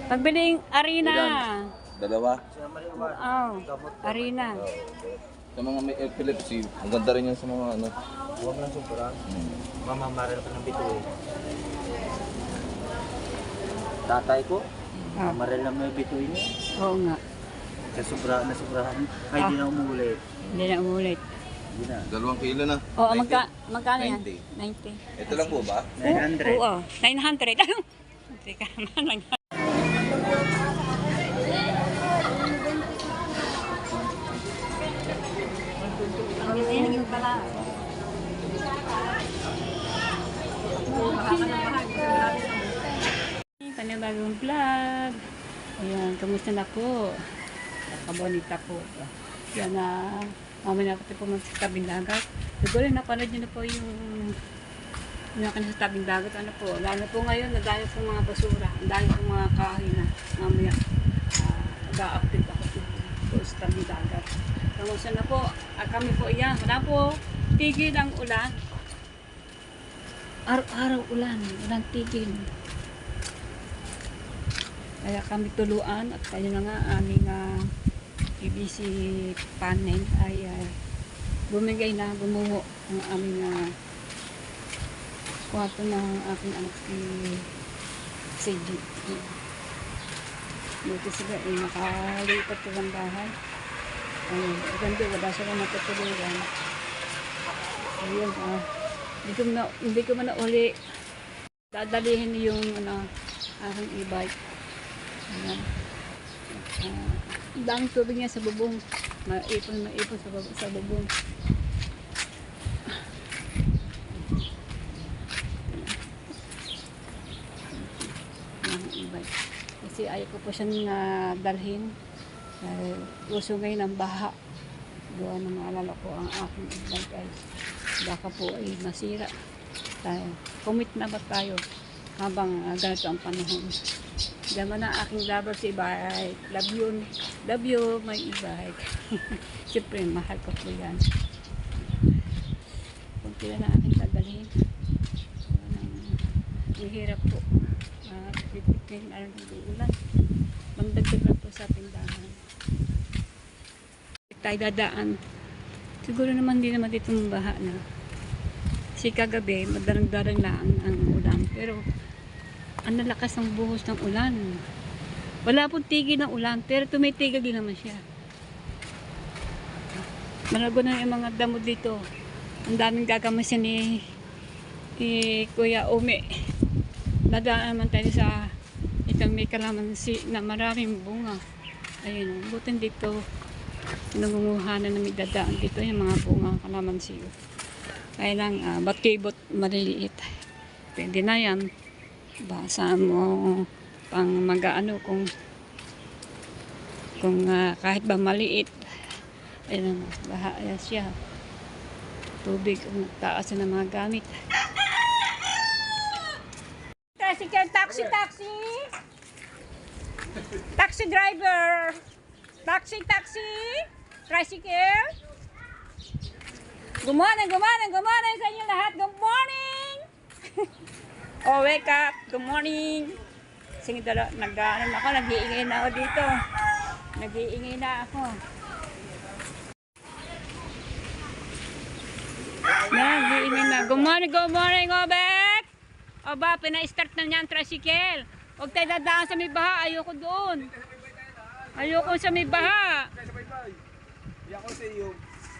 Pagbiling arena. Dalawa. Oh, arena. Sa mga may epilepsy, ang ganda rin yan sa mga ano. Huwag lang sobra. Mamamaril ka ng bituin. Tatay ko, maril lang may bituin niya. Oo nga. Nasobrahan. Ay, di na umulit. Hindi na umulit. Hindi na. 2 kilo na. Oo, magkano yan? 90. 90. Ito lang po ba? 900. Oo, 900. Teka naman. Ang pala. Panibagong vlog. Ayan, kamusta na po? Kabonita po. Yan na, mamaya na pati po sa tabing dagat. Siguro napanood nyo na po yung sa tabing dagat. Ano po, lalo po ngayon, nadami po mga basura. Ang dami po mga kahoy na mamaya mag-a-update ako po sa tabing dagat. Kamusta na po? Kami po iyan. Wala po tigil ang ulan. Araw-araw ulan. Walang tigil. Kaya kami tuluan at kaya na nga aming PVC panel ay bumigay na, bumuho ang aming kwarto ng aking anak si CG. Buti sila nakalipat ko ng bahay. Ganda, wala sila matutulugan. Ayun, hindi ko man na uli dadalihin yung aking e-bike. Ayan. Ang daming tubig niya sa bubong. Maipon sa bubong. Kasi ayaw ko po siyang dalhin. Uso ngayon ang baha. Doon na maalala ko ang aking e-bike ay baka po ay masira. Commit na ba tayo habang ganito ang panahon? Diyan na aking lover si e-bike. Love you, my e-bike. Siyempre, mahal ko po yan. Kung kila na aking dadalhin. Ang hirap po. Pipipin, alam ng ulan. Mandagdag na po sa tindahan. Tayo dadaan. Siguro naman hindi naman dito mabaha na. Kasi kagabi, madarang-darang lang ang ulan. Pero, ang lalakas ng buhos ng ulan. Wala pong tigil ng ulan, pero tumitigil din naman siya. Malago na yung mga damo dito. Ang daming gagamisin ni Kuya Ome. Nadaan naman tayo sa itong may kalamansi na maraming bunga. Ayun, butin dito. Nangunguhanan na may dadaan dito yung mga bunga kalamansi. Kaya lang, ba't maliliit. Pwede na yan. Basa mo pang mag-ano kung kahit ba maliit. Ayun, bahaya siya. Tubig, taas na mga gamit. Tricycle, taxi! Taxi driver! Taxi! Tricycle! Good morning sa inyo lahat. Good morning! Oh, wake up! Good morning! Sige, nag-aaral ako. Nag-iingay na ako dito. Nag-iingay na ako. Nag-iingay na. Good morning, Obek! Oba, pina-start na niya ang tricycle. Huwag tayo dadaan sa may baha. Ayoko doon. Ayoko sa may baha.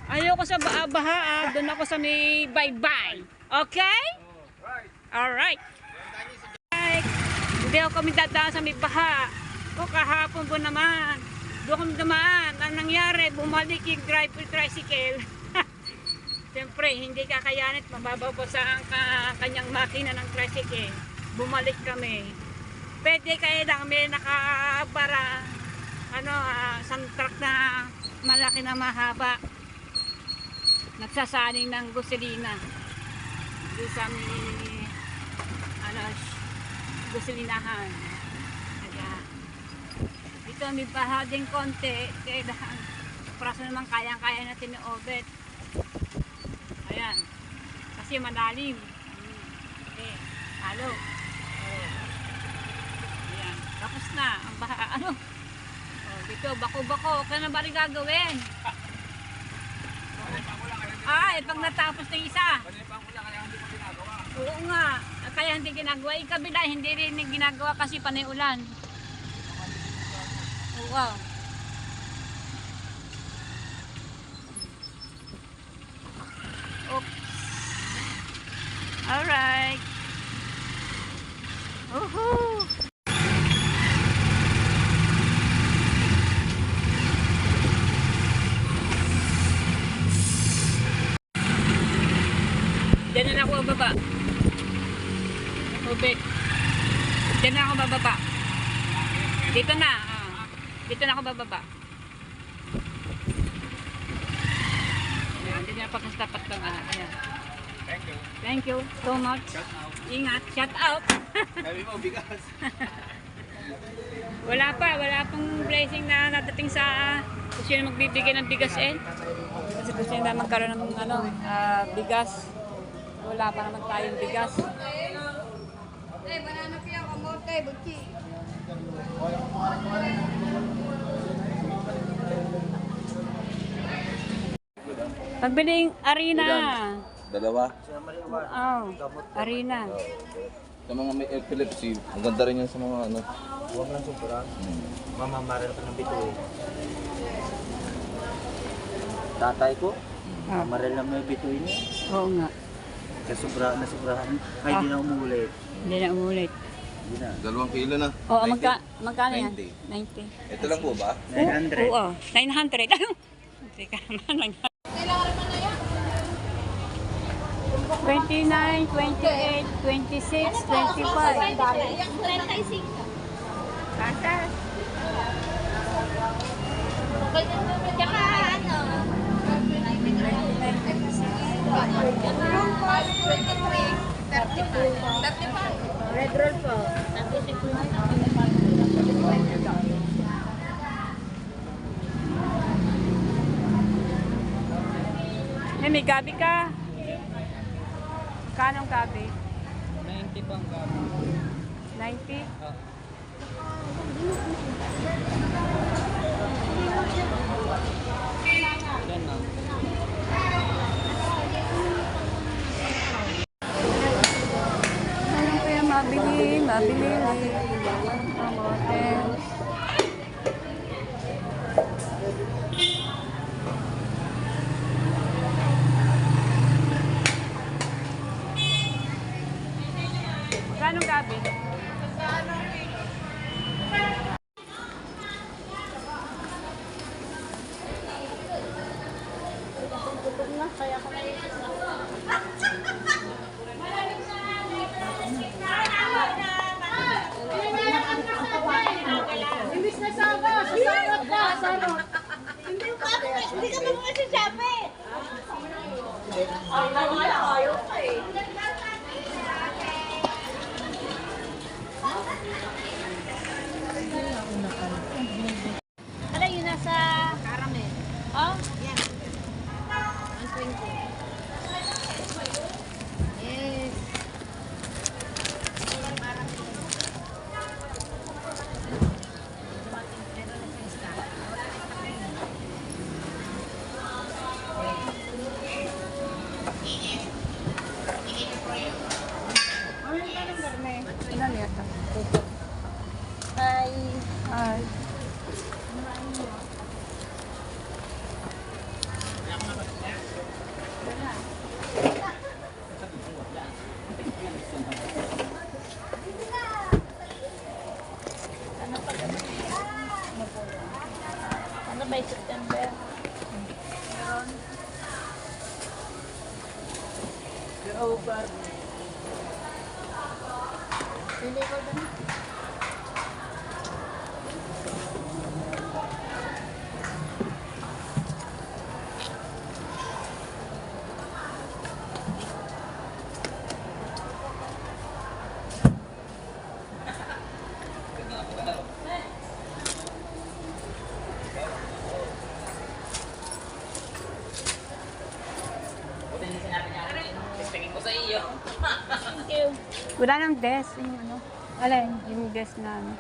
Ayoko sa baha. Doon ako sa may bye-bye. Okay? Alright. Hindi ako kami dadaan sa may baha. O kahapon po naman. Doon kami dumaan. Ang nangyari, bumalik yung tricycle. Siyempre, hindi kakayanit. Mababaw po sa kanyang makina ng tricycle. Bumalik kami. Pwede kayo lang may nakabara. Isang truck na malaki na mahaba. Nagsasaning ng gasolina. Doon sa may gasolinahan. Dito may baha din konti. Kailangan praso naman kayang-kaya natin ni Obet. Ayan. Kasi malalim. Halo. Ayan. Tapos na. Ang baha, ano? Oh, dito, bako-bako. Okay na ba rin gagawin? Pag natapos ng isa. Oo nga. Kaya hindi ginagawa. Yung kabila, hindi rin ginagawa kasi panay ulan. Oo. Oops. Alright. Woohoo! Diyan na ako bababa. Tubig. Diyan na ako bababa. Dito na. Dito na ako bababa. Ayan, diyan na pagkastapat ng ayan. Thank you so much. Ingat. Shout out. Sabi mo, bigas. Wala pang blessing na nadating sa kung sino magbibigay ng bigas Kasi gusto nila magkaroon ng bigas. Wala pa naman tayong bigas. Banana kaya kamote, buchi. Pagbiling arena. Dalawa. Arena. Sa mga may epilepsy, ang ganda rin yan sa mga ano. Huwag lang sobra. Mamamaril ka ng bituin. Tatay ko, maril na may bituin niya. Oo nga. Kasi sobrahan. Ay, di na umulit. Hindi na umulit. Di na. 2 kilo na. Oo, 90. magkano yan? 90. 90. Ito lang po ba? 900. Oo, 900. Teka naman. 29, 28, 26, 25. Yung 35. Tatas. Tsaka ano? 35. Red roll po. May gabi ka. Kanong gabi? 90 pang gabi. 90? Yan lang. Ano kaya mabili? Kamote. Kanong gabi? Hindi ka naman masasabi. Ano yun nasa caramel? Oh? Yan. 120. Yes. Ilan yata? Ay. Ay. Ano ba yung September? Pili ko dun. Wala nang desk. Yung ano. Alin, yung desk na ano.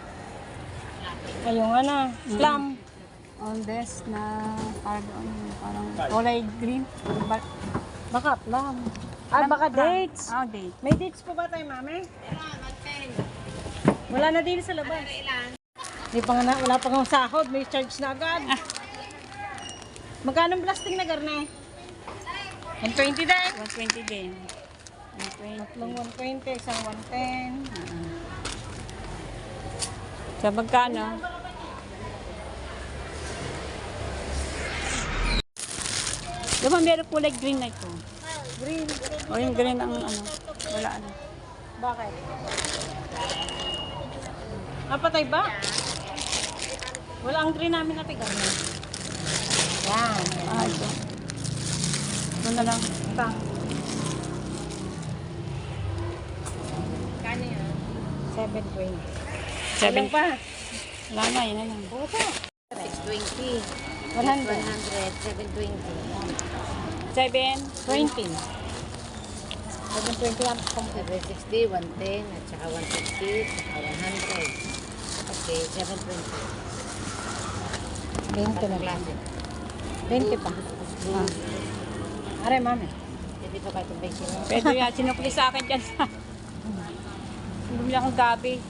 Ayun ano, plum. On this na parang kulay green. Baka plum. Ah, baka dates. Oh, date. May dates po ba tayo, mami? Wala na din sa labas. Di pa nga na, wala pa nga sahod, may charge na agad. Magkano ang plastic na garne? 120 din. 120 din. 120. Tatlong 120, isang 110. Sa magkano? Diba meron kulay green na ito? Green. O yung green ang ano, wala ano. Bakit? Napatay ba? Wala ang green namin natin garne. Yan. Ah, ito. Ito na lang. Ito. Kano yan? 720. Seven. Ilan pa? Wala na, yun na lang. Oo pa. 620. 100. 720. 7. 20. 720 ang complete. 760, 110, at saka 150, at saka 100. Okay, 720. 20 na lang. Klase. 20 pa. Ah. Aray, mami. Hindi pa ba itong basic mo? Pwede yan, sinukli sa akin dyan sa... Bumili akong gabi.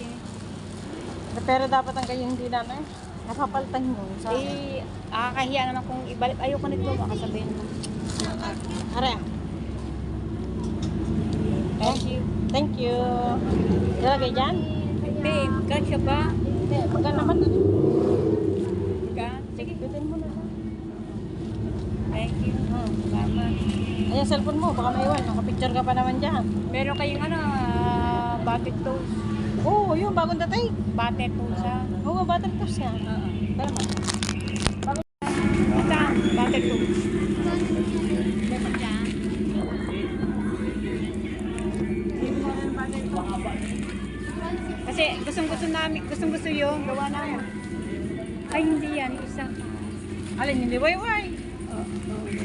Pero dapat ang ganyan hindi namin. Napapalitan mo. Sa Eh, nakakahiya naman kung ibalik. Ayoko nito, baka sabihin mo. Aray. Thank you. Thank you. Ilagay dyan? Babe, kasya ba? Hindi. Magkano naman. Ka? Sige. Bitin mo na lang. Thank you. Salamat. Ayan, cellphone mo. Baka maiwan. Nakapicture ka pa naman dyan. Meron kayong ano, battered toast. Oo, yun. Bagong datay. Battered toast ha? Oo, battery toast yan. Tara mo. Basta, battered toast. Kasi gustong-gusto yung gawa namin. Ay, hindi yan. Isa. Alin, hindi wayway.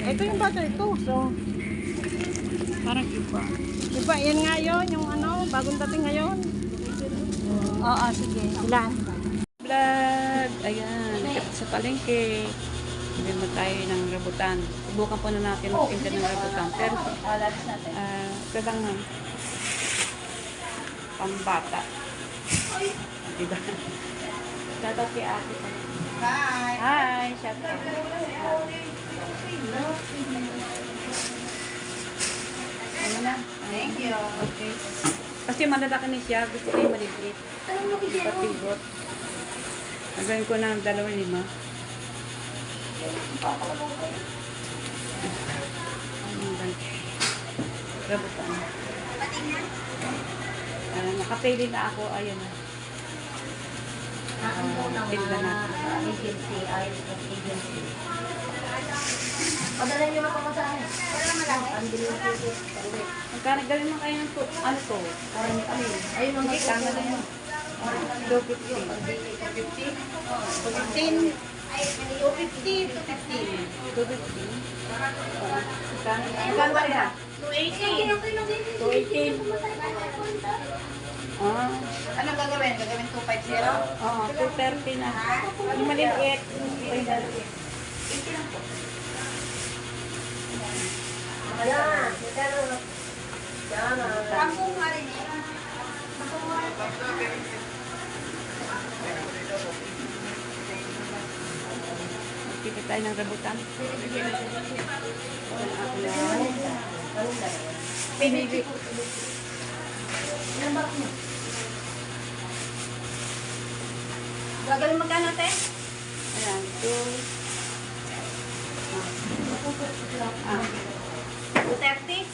Ito yung battery toast. So, Parang iba. diba, yan nga yun. Yung ano, bagong dating ngayon. Oo, sige. Ilan? Vlog. Ayan. Kapit sa palengke. Bili mo tayo ng rabutan. Subukan po na natin magtinda ng rabutan. Pero, ito lang nga. Pambata. Diba? Shoutout kay ate. Hi! Hi! Shoutout. Ano na? Thank you. Okay. Kasi malalaki na siya. Gusto ko yung maliit. Patigot. Nagawin ko ng 2.5. Rabutan. Nakapili na ako. Ayan na. Tignan natin. Agency, agency. Padala niyo na pa sa akin. Wala malaki. Magkano gawin mo kayo ng ano to? Ayun ang Sige, tama na yun. 250. 15. 250 to 15. 250. Ilan ba yan? 280. 280. Ah, Anong gagawin? Gagawin 250? oo, 230 na. Yung maliit. Kampung nga rin eh. Magpipit tayo ng rabutan. Pinili. Gagawin magkano, te? Ayan, 230?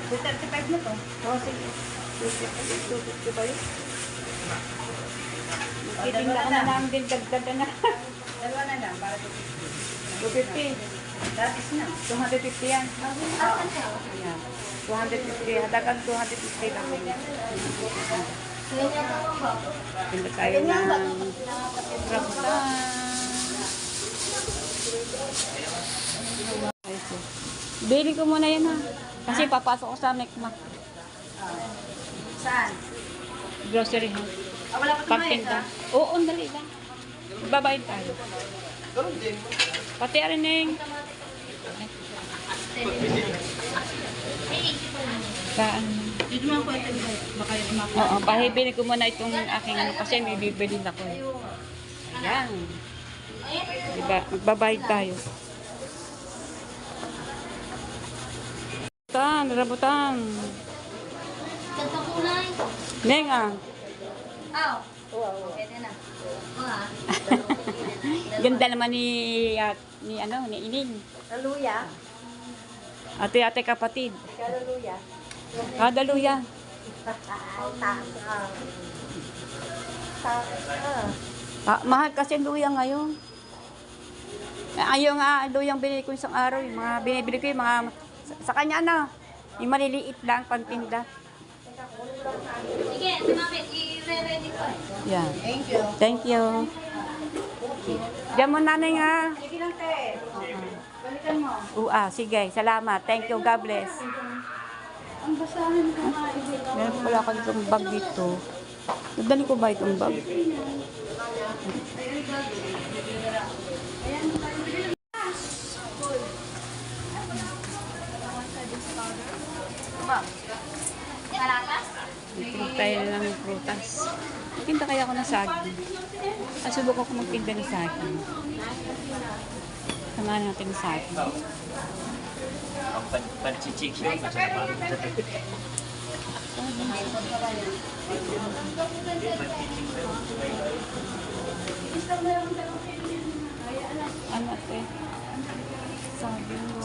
235 na to. Oh, sige. 250 ba yun? Magtitingla ka na namin din, dagdagan na. Dalawa na lang para 250. datis na. 250 yan. Ayan. 250. Hadagan 250 lang. Pinda tayo ng rabutan. Bili ko muna yan ha. Kasi papasok ko sa Mekma. Saan? Grocery ha. Pagtinda. Oo, dali lang. Babayad tayo. Pati Arineng. Saan? Dito mo ako ito. Baka yung umakit. Oo, pahibili ko muna itong aking ano kasi may bibili na ko. Ayan. Diba? Magbabayad tayo. Rambutan. Ganda kulay. Neng ah. Aw. Pwede na. Ganda naman ni Ining. Luya. Ate kapatid. Luya. Kada luya. Mahal kasi luya ngayon. Ayun nga, luyang binili ko isang araw. Yung mga binibili ko yung mga, sa kanya na, yung maliliit lang, pantinda. Sige, sumapit. I-ready ko. Yan. Thank you. Thank you. Diyan mo nanay nga. Sige lang, te. Balikan mo. Sige. Salamat. Thank you. God bless. Ang basahin ko nga. Meron pala ako itong bag dito. Nadali ko ba itong bag? Nagtinda tayo ng prutas. Tinda kaya ako ng saging. Subok ako magtinda ng saging. Samahan natin ng saging. Ang panchichik siya. Ano ate? Saging mo.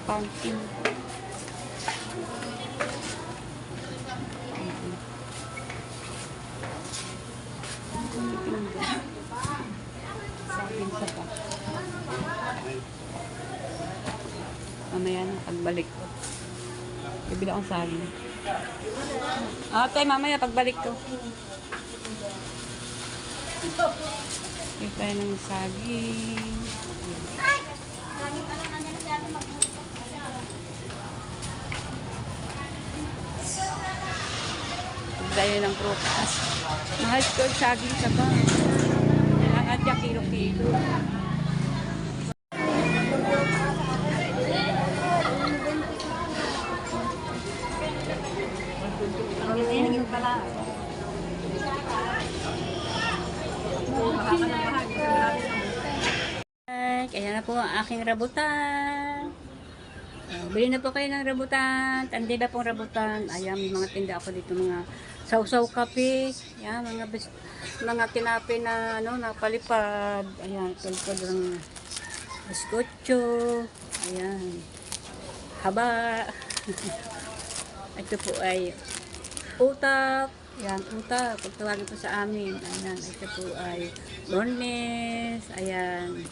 Pumpkin. Saging sa pa. Mamaya na, pagbalik ko. Bibili akong saging. Ate, mamaya pagbalik ko. Bibili tayo ng saging. Bibili tayo ng prutas. Mahal ko yung saging sa ba. Kailangan niya kilo-kilo. Kaya na po ang aking rabutan. Bili na po kayo ng rabutan. Tandi na pong rabutan. Ayan, may mga tinda ako dito. Mga sausaw kape. Ayan, mga tinapi na, na palipad. Ayan, tulpad ng biskotso. Ayan. Haba. Ito po ay utak. Ayan, utak. Pagtawagin po sa amin. Ayan, ito po ay boneless. Ayan.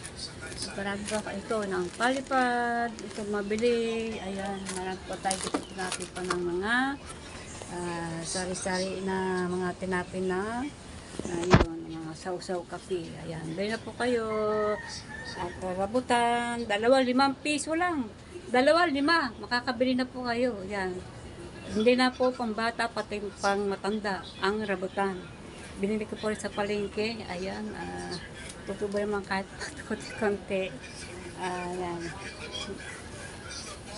Marami pa ito ng palipad. Ito mabili. Ayan, marami pa tayo dito tinapi pa ng mga sari-sari na mga tinapi na yun, mga sausaw kape. Ayan, bili na po kayo. At rabutan, 2-5 piso lang. 2-5, makakabili na po kayo. Ayan. Hindi na po pambata, pati pang matanda ang rabutan. Binili ko po rin sa palengke. Ayan, tutubo naman kahit konti-konti. Ayan.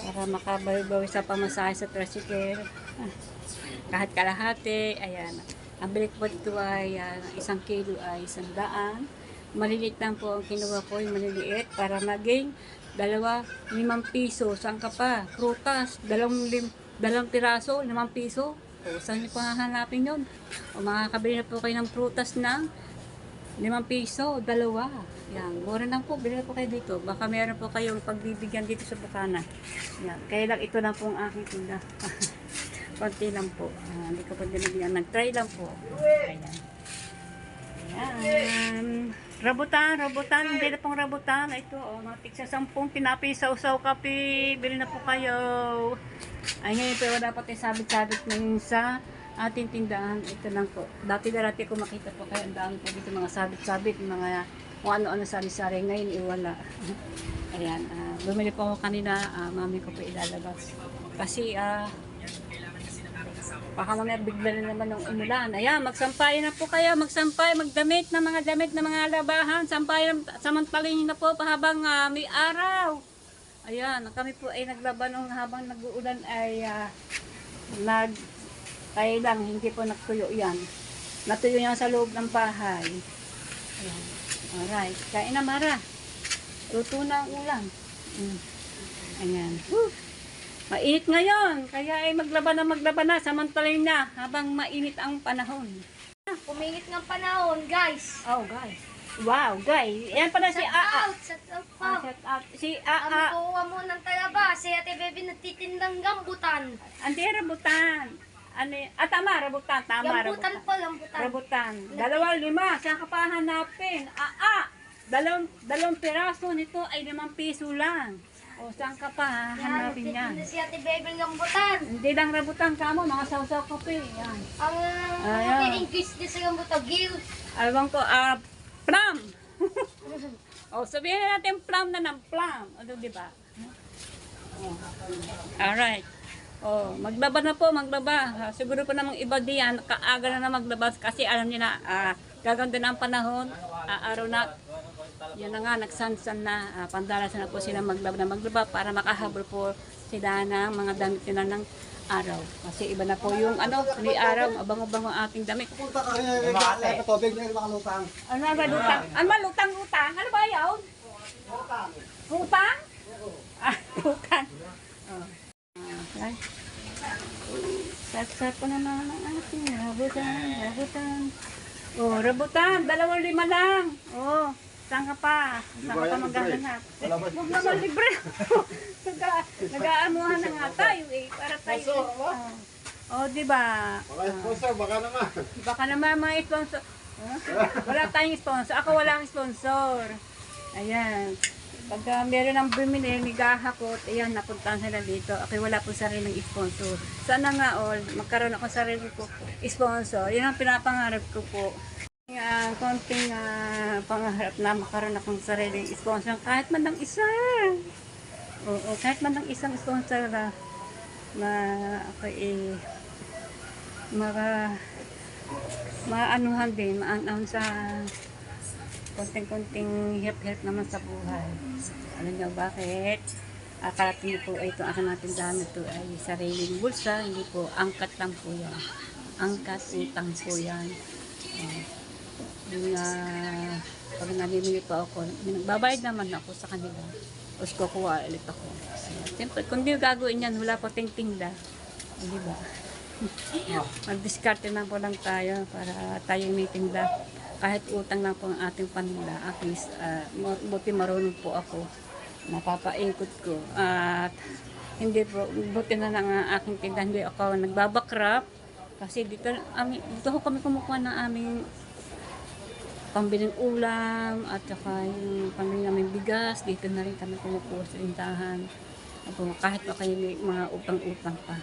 Para makabawi-bawi sa pamasahe sa tricycle. Kahit kalahati. Ayan. Ang bili ko po dito ay 1 kilo ay 100. Maliliit lang po ang kinuha ko, yung maliliit. Para maging 5 piso. Saan ka pa? Prutas. 2 piraso, 5 piso. O, saan niyo hahanapin yun? O, makakabili na po kayo ng prutas ng 5 piso, 2. Yan, mura lang po, bili na po kayo dito. Baka meron po kayong pagbibigyan dito sa Bukana. Yan, kaya lang ito lang po ang aking tinda. Konti lang po. Hindi ko po dinibigyan. Nag-try lang po. Ayan. Ayan. Rabutan. Hindi na pong rabutan. Ito, mga tigsa 10 tinapi, sausaw kape. Bili na po kayo. Ay, ngayon pero dapat sabit-sabit na yun sa ating tindahan. Ito lang po. Dati ko makita po kayo. Ang dami po dito mga sabit-sabit. Mga kung ano-ano sari-sari. Ngayon, iwala. Ayan. Bumili po ako kanina. Mami ko po ilalabas. Kasi, Baka mamaya bigla na naman ng umulan. Ayan, magsampay na po kayo. Magsampay, magdamit na mga damit na mga labahan. Sampay, samantalin na po pahabang may araw. Ayan, kami po ay naglaban nung habang nag-uulan ay kaya lang, hindi po nagtuyo yan. Natuyo yan sa loob ng bahay. Ayan. Alright, kain na Mara. Luto na ang ulam. Ayan. Whew. Mainit ngayon, kaya ay maglaba na, samantalin na habang mainit ang panahon. Pumingit ng panahon, guys. Oh, guys. Wow, guys. Yan pala si Aa. Shout out po. Shout out. Si Kami Aa. kuha mo ng talaba. Si Ate Bebe nagtitindang gambutan. Andi, rabutan. Ano, tama, rabutan. Tama, Gambutan rabutan. po, gambutan. Rabutan. 2, 5. Saan ka pa hanapin? Dalawang piraso nito ay 5 piso lang. O, saan ka pa hanapin yan? Nagtitinda si Ate Bebe ng gambutan. Hindi lang rabutan ka mo, mga sausaw kape. Yan. Ang Ayan. English din sa gambutan, Gil. Alawang ko, plum. O, sabihin natin plum na ng plum. O, di ba? Oh. Alright. Oh, maglaba na po, maglaba. Siguro pa namang iba diyan, kaaga na maglaba kasi alam niyo na gaganda na ang panahon, araw na. Yan na nga, nagsansan na, pandalasan na po sila maglaba para makahabol po sila ng mga damit nila ng araw. Kasi iba na po yung ni araw, abango-bango ang ating damit. Punta ka rin sa tubig na makalutang. Ano ba lutang? Ano ba lutang? Ano ba yun? Lutang? Lutang. Oh. Okay. Sat-sat pa naman ang ating rabutan. Oh, rabutan, 2.5 lang. Oh, saan ka pa? Saan ka pa maghahanap? Huwag naman libre. Nag-aamuhan na nga tayo eh. Para tayo. Oh, di ba? Baka sponsor, baka naman. Baka naman mga sponsor. Wala tayong sponsor. Ako walang sponsor. Ayan. Pagka meron ng bumili, nagahakot, ayan, napuntahan sila dito. Okay, wala po sariling sponsor. Sana nga all, magkaroon ako sarili ko sponsor. Yan ang pinapangarap ko po. Konting pangarap na makaroon akong sariling sponsor. Kahit man ng isa. Oo, kahit man ng isang sponsor na ako maanuhan din, maanuhan sa konting-konting hirap-hirap naman sa buhay. Alam niyo bakit? Akalatin niyo po ay itong aking natin dami ito ay sariling bulsa, hindi po, angkat lang po yan. Angkat, utang po yan. Yung pag namimili pa ako, nagbabayad naman ako sa kanila. Tapos kukuha ulit ako. Siyempre, kung di gagawin yan, wala po tinda. Di ba? Mag-discarte na po lang tayo para tayo may tinda. Kahit utang lang po ang ating paninda, at least, buti marunong po ako, napapaikot ko. At hindi po, buti na lang ang aking tinda, hindi ako nagbabakrap. Kasi dito ho kami kumukuha ng aming pambiling ulam, at saka yung pambiling namin bigas, dito na rin kami kumukuha sa tindahan. Kahit pa kayo may mga utang-utang pa.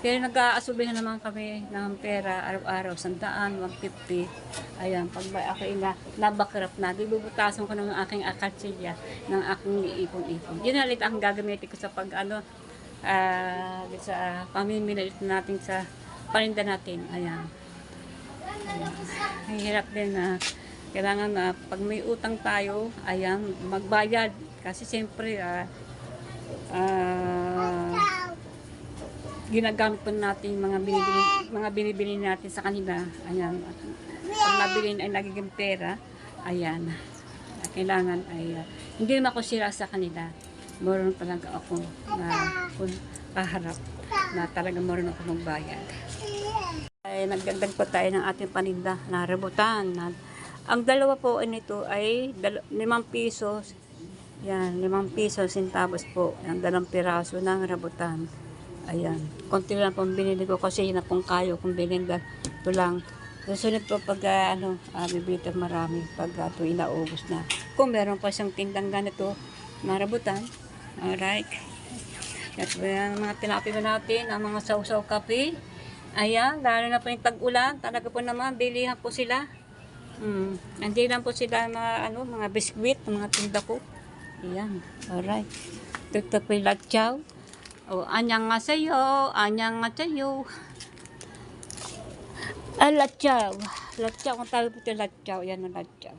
Pero nag-aasubi na naman kami ng pera araw-araw, 100, 150. Ayan, pag ako nabakrap na, bibubutasan ko ng aking akatsilya, ng aking iipon-ipon. Yun na ulit ang gagamitin ko sa sa pamimili natin sa paninda natin. Ayan. Ang hirap din na kailangan na pag may utang tayo, ayan, magbayad. Kasi siyempre, ginagamit po natin mga binibili natin sa kanila. Ayan. Pag nabili ay nagiging pera, ayan. Kailangan ay hindi naman ako sira sa kanila. Marunong talaga ako na kaharap na talaga marunong ako magbayad. Ay nagdagdag po tayo ng ating paninda na rabutan. Ang dalawa po nito ay 5 pesos. Yan, 5 pesos centavos po. Ang 2 piraso ng rabutan. Ayan. Konti lang pong binili ko kasi yun na pong kayo kung bilhin. Ito lang. Susunod po pag bibili ito marami pag ito inaubos na. Kung meron pa siyang tindang ganito na rabutan. Alright. At yung mga tinapin natin, ang mga sausaw kape. Ayan, lalo na po yung tag-ulan. Talaga po naman, bilihan po sila. Hindi lang po sila mga biskwit, mga tinda ko. Ayan, alright. Ito po yung latsaw. O, anyang nga sa'yo, anyang nga sa'yo. Ah, latyaw. Latyaw. Kung tawag po ito latyaw. Yan ang latyaw.